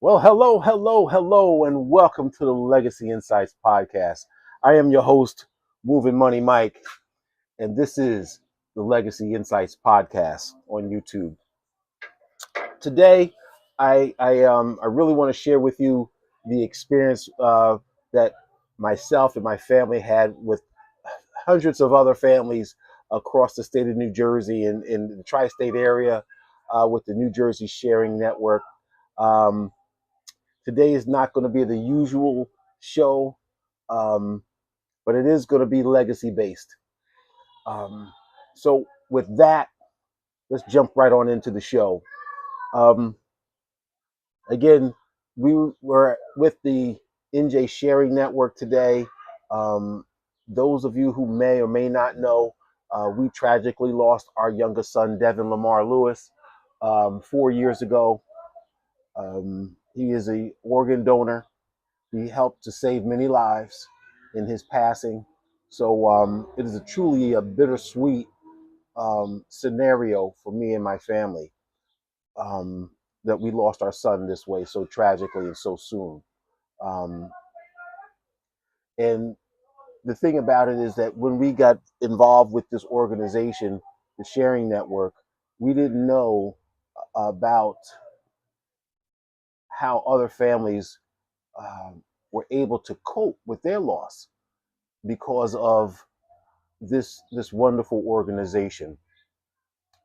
Well, hello, and welcome to the Legacy Insights podcast. I am your host, Moving Money Mike, and this is the Legacy Insights podcast on YouTube. Today, I really want to share with you the experience that myself and my family had with hundreds of other families across the state of New Jersey and in the tri-state area with the New Jersey Sharing Network. Um, Today is not going to be the usual show, um, but it is going to be legacy based. Um, so, with that, let's jump right on into the show. Um, Again, we were with the NJ Sharing Network today. Um, those of you who may or may not know, we tragically lost our youngest son, Devin Lamar Lewis, 4 years ago. He is a organ donor. He helped to save many lives in his passing. So it is truly a bittersweet scenario for me and my family um, that we lost our son this way so tragically and so soon. Um, and the thing about it is that when we got involved with this organization, the Sharing Network, we didn't know about how other families were able to cope with their loss because of this wonderful organization.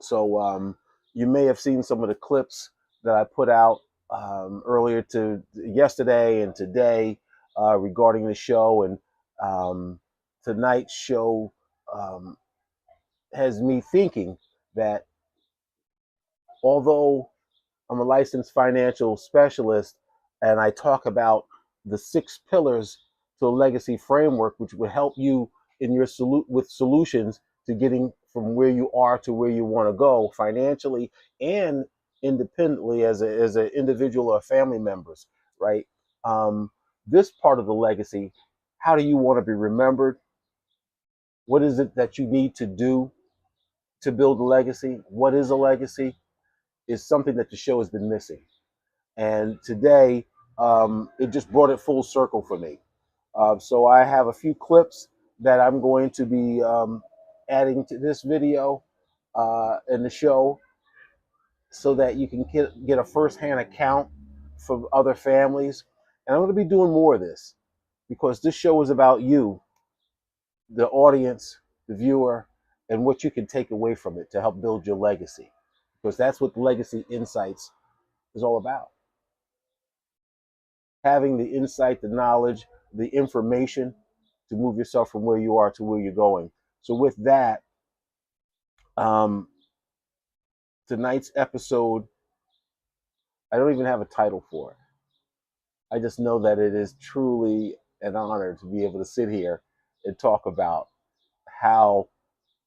So you may have seen some of the clips that I put out earlier to yesterday and today regarding the show, and um, tonight's show um, has me thinking that although I'm a licensed financial specialist and I talk about the 6 pillars to a legacy framework, which will help you in your with solutions to getting from where you are to where you want to go financially and independently as an individual or family members, right? Um, this part of the legacy, how do you want to be remembered? What is it that you need to do to build a legacy? What is a legacy? Is something that the show has been missing. And today, it just brought it full circle for me. So I have a few clips that I'm going to be adding to this video in the show so that you can get a firsthand account from other families. And I'm going to be doing more of this because this show is about you, the audience, the viewer, and what you can take away from it to help build your legacy. Because that's what Legacy Insights is all about. Having the insight, the knowledge, the information to move yourself from where you are to where you're going. So, with that, um, tonight's episode, I don't even have a title for it. I just know that it is truly an honor to be able to sit here and talk about how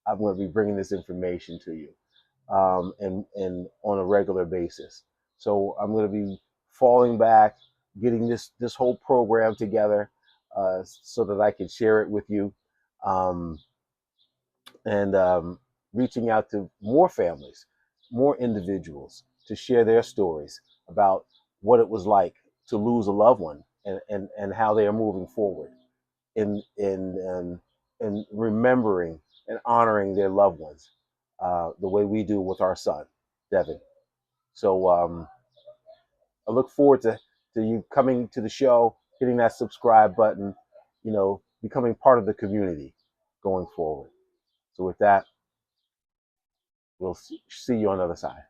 I'm going to be bringing this information to you and on a regular basis. So, I'm going to be falling back, getting this whole program together so that I can share it with you, um, and reaching out to more families, more individuals to share their stories about what it was like to lose a loved one and how they are moving forward in remembering and honoring their loved ones the way we do with our son, Devin. So I look forward to you coming to the show, hitting that subscribe button, becoming part of the community going forward. So with that, we'll see you on the other side.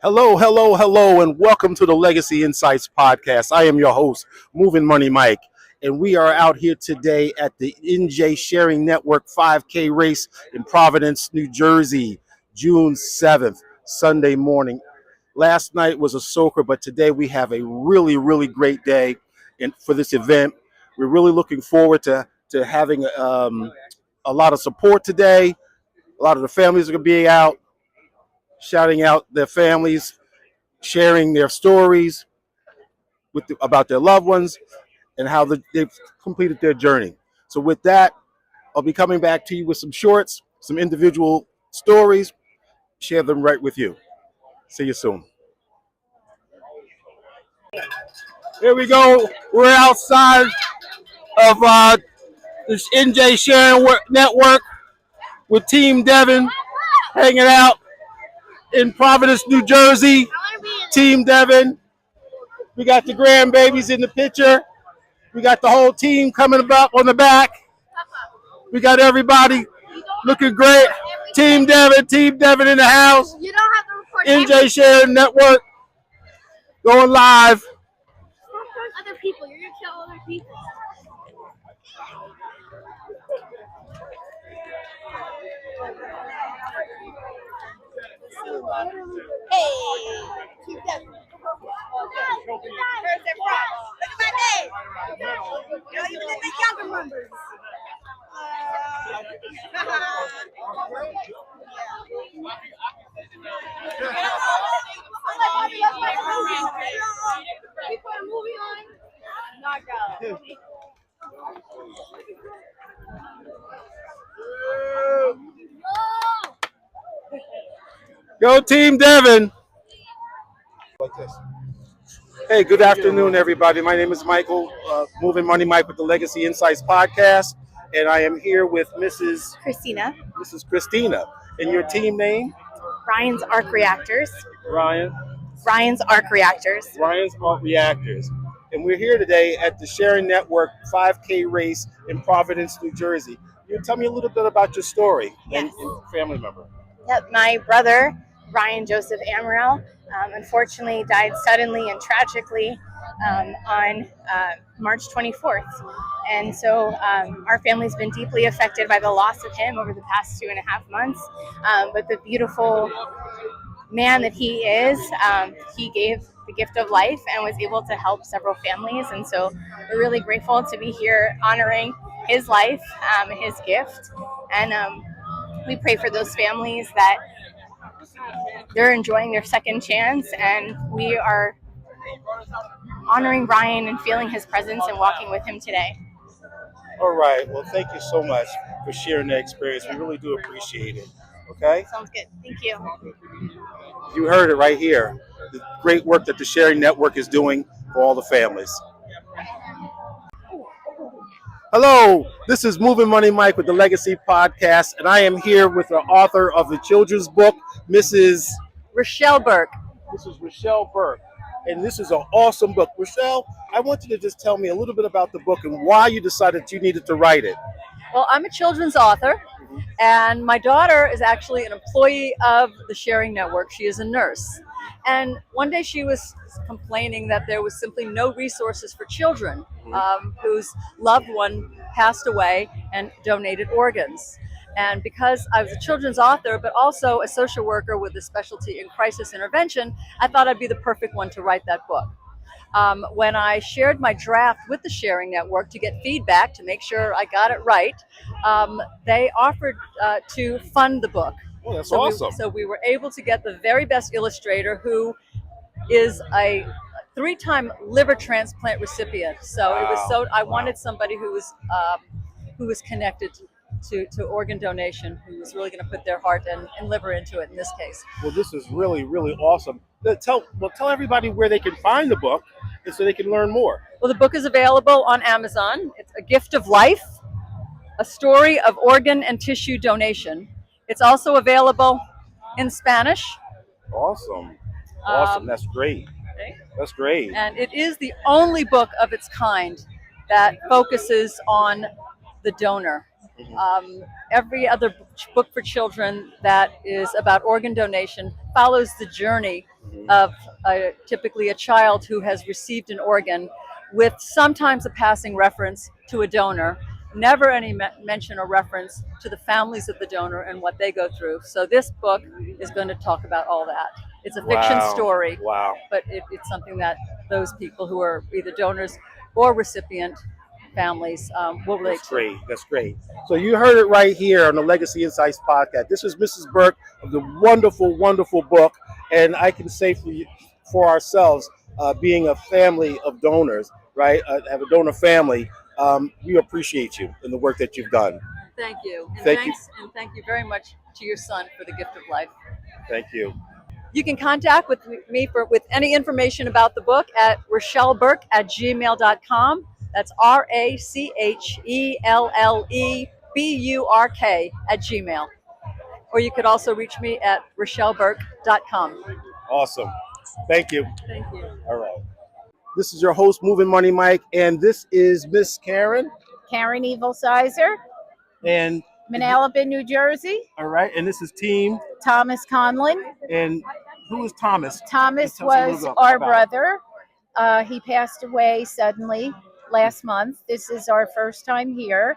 Hello, and welcome to the Legacy Insights podcast. I am your host, Moving Money Mike, and we are out here today at the NJ Sharing Network 5K race in Providence, New Jersey, June 7th, Sunday morning. Last night was a soaker, but today we have a really, really great day for this event. We're really looking forward to having a lot of support today. A lot of the families are going to be out, shouting out their families, sharing their stories about their loved ones and how they've completed their journey. So with that, I'll be coming back to you with some shorts, some individual stories, share them right with you. See you soon. Here we go. We're outside of this NJ Sharing Network with Team Devin hanging out in Providence, New Jersey. Team Devin. We got the grandbabies in the picture. We got the whole team coming up on the back. We got everybody looking great. Team Devin in the house. NJ Sharing Network going live. Other people, you're gonna kill other people. Hey, keep that. Where's it from? Look at my name. You know, even the younger members. Go Team Devin. Like this. Hey, good afternoon, everybody. My name is Michael, Moving Money Mike with the Legacy Insights podcast, and I am here with Mrs. Christina. Mrs. Christina. And your team name? Ryan's Arc Reactors. Ryan's Arc Reactors. And we're here today at the Sharing Network 5K race in Providence, New Jersey. You tell me a little bit about your story and family member. Yep, my brother, Ryan Joseph Amaral, unfortunately died suddenly and tragically on March 24th. And so our family's been deeply affected by the loss of him over the past 2.5 months. But the beautiful man that he is, he gave the gift of life and was able to help several families. And so we're really grateful to be here honoring his life, his gift. And we pray for those families that they're enjoying their second chance, and we are honoring Ryan and feeling his presence and walking with him today. All right. Well, thank you so much for sharing that experience. We really do appreciate it. Okay? Sounds good. Thank you. You heard it right here. The great work that the Sharing Network is doing for all the families. Hello, this is Moving Money Mike with the Legacy Podcast, and I am here with the author of the children's book, Mrs. Rochelle Burke. This is Rochelle Burke, and this is an awesome book. Rochelle, I want you to just tell me a little bit about the book and why you decided you needed to write it. Well, I'm a children's author, and my daughter is actually an employee of the Sharing Network. She is a nurse. And one day she was complaining that there was simply no resources for children whose loved one passed away and donated organs. And because I was a children's author, but also a social worker with a specialty in crisis intervention, I thought I'd be the perfect one to write that book. When I shared my draft with the Sharing Network to get feedback to make sure I got it right, they offered to fund the book. Oh, that's awesome. So we were able to get the very best illustrator, who is a 3-time liver transplant recipient. So It was so I wanted somebody who was connected to organ donation, who was really going to put their heart and liver into it in this case. Well, this is really, really awesome. Tell everybody where they can find the book and so they can learn more. Well, the book is available on Amazon. It's A Gift of Life, a story of organ and tissue donation. It's also available in Spanish. Awesome. That's great. Okay. That's great. And it is the only book of its kind that focuses on the donor. Every other book for children that is about organ donation follows the journey of typically a child who has received an organ, with sometimes a passing reference to a donor, never any mention or reference to the families of the donor and what they go through. So this book is going to talk about all that. It's a fiction story, but it's something that those people who are either donors or recipient families will relate to. That's great. So you heard it right here on the Legacy Insights podcast. This is Mrs. Burke of the wonderful, wonderful book. And I can say for ourselves, being a family of donors, right? Have a donor family. We appreciate you and the work that you've done. Thank you. And thank you very much to your son for the gift of life. Thank you. You can contact with me with any information about the book at rachelleburk@gmail.com. That's RACHELLEBURK @gmail. Or you could also reach me at rachelleburk.com. Awesome. Thank you. Thank you. All right. This is your host, Moving Money Mike, and this is Miss Karen. Karen Evilsizer, And Manalapan, New Jersey. all right, and this is Team. Thomas Conlon. And who is Thomas? Thomas Tell us a little was bit our about brother. He passed away suddenly last month. This is our first time here,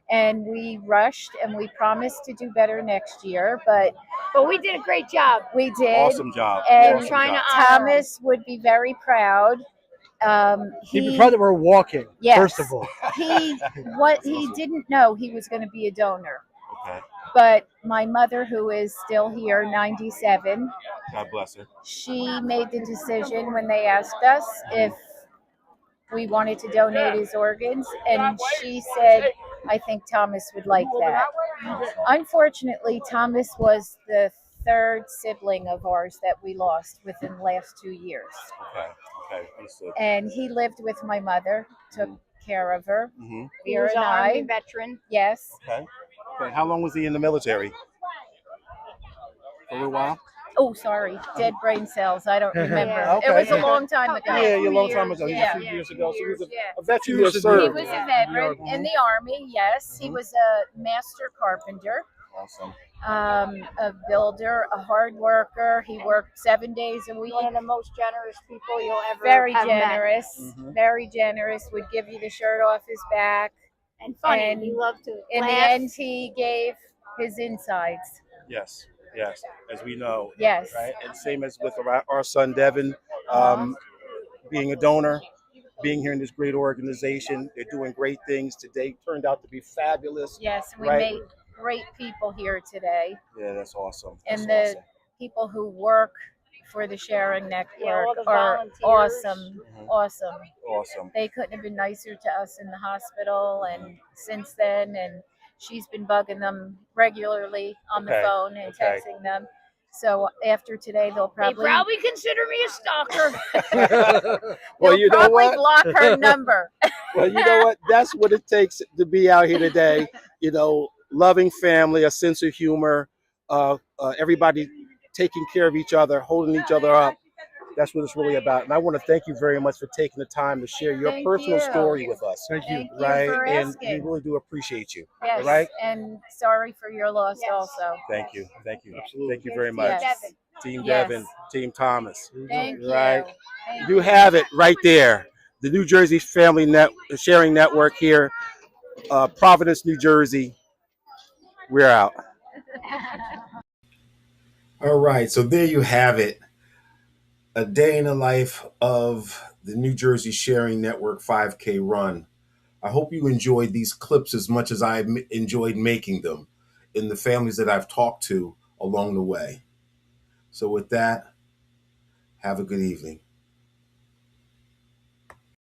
and we rushed and we promised to do better next year, but we did a great job. we did. Awesome job. And Awesome trying job. to honor Thomas would be very proud. He'd be proud that we're walking, Yes. first of all. he didn't know he was going to be a donor. Okay. But my mother, who is still here, 97, God bless her. she made the decision when they asked us if we wanted to donate his organs, and she said, I think Thomas would like that. Unfortunately, Thomas was the third sibling of ours that we lost within the last 2 years. Okay. Okay. Understood. And he lived with my mother, took care of her. Mm-hmm. He Vera was and an Army I, veteran. yes. Okay. Okay. How long was he in the military? For a little while. Oh, sorry, dead brain cells. I don't remember. Okay. It was a long time ago. Yeah, a long time ago. Yeah. A few years ago. So he was Yeah. a veteran who Years ago. served. He was a veteran in the Army, yes. He Mhm. was a master carpenter, Awesome. a builder, a hard worker. He worked 7 days a week. One of the most generous people you'll ever Very have met. generous, Mhm. very generous. Would give you the shirt off his back. And funny. And he loved to In the laugh. end, he gave his insides. Yes. Yes. As we know. Yes. Right. And same as with our son Devin, being a donor, being here in this great organization. They're doing great things today. Turned out to be fabulous. Yes, we Right. made great people here today. Yeah, that's awesome. And That's the people who work for the Sharing Network Yeah, all the are volunteers. awesome, Mhm. awesome. awesome. They couldn't have been nicer to us in the hospital and since then, and she's been bugging them regularly on the Okay, phone and okay. texting them. So after today, they'll They probably probably consider me a stalker. Well, they'll you know probably what? block her number. Well, you know what? That's what it takes to be out here today. You know, loving family, a sense of humor, everybody taking care of each other, holding each other up. That's what it's really about. And I want to thank you very much for taking the time to share your Thank personal you. story with us. Thank you. Thank you Right? for And we asking. really do appreciate you. Yes, Right? and sorry for your loss Yes. also. Thank you. Thank you. Absolutely. Thank you very much. Yes. Devin. Team Yes. Devin, Team Thomas. Thank you. Right. Thank You have it right there. The New Jersey Family Sharing Network here, Providence, New Jersey. We're out. All right, so there you have it. A day in the life of the New Jersey Sharing Network 5K run. I hope you enjoyed these clips as much as I enjoyed making them in the families that I've talked to along the way. So with that, have a good evening.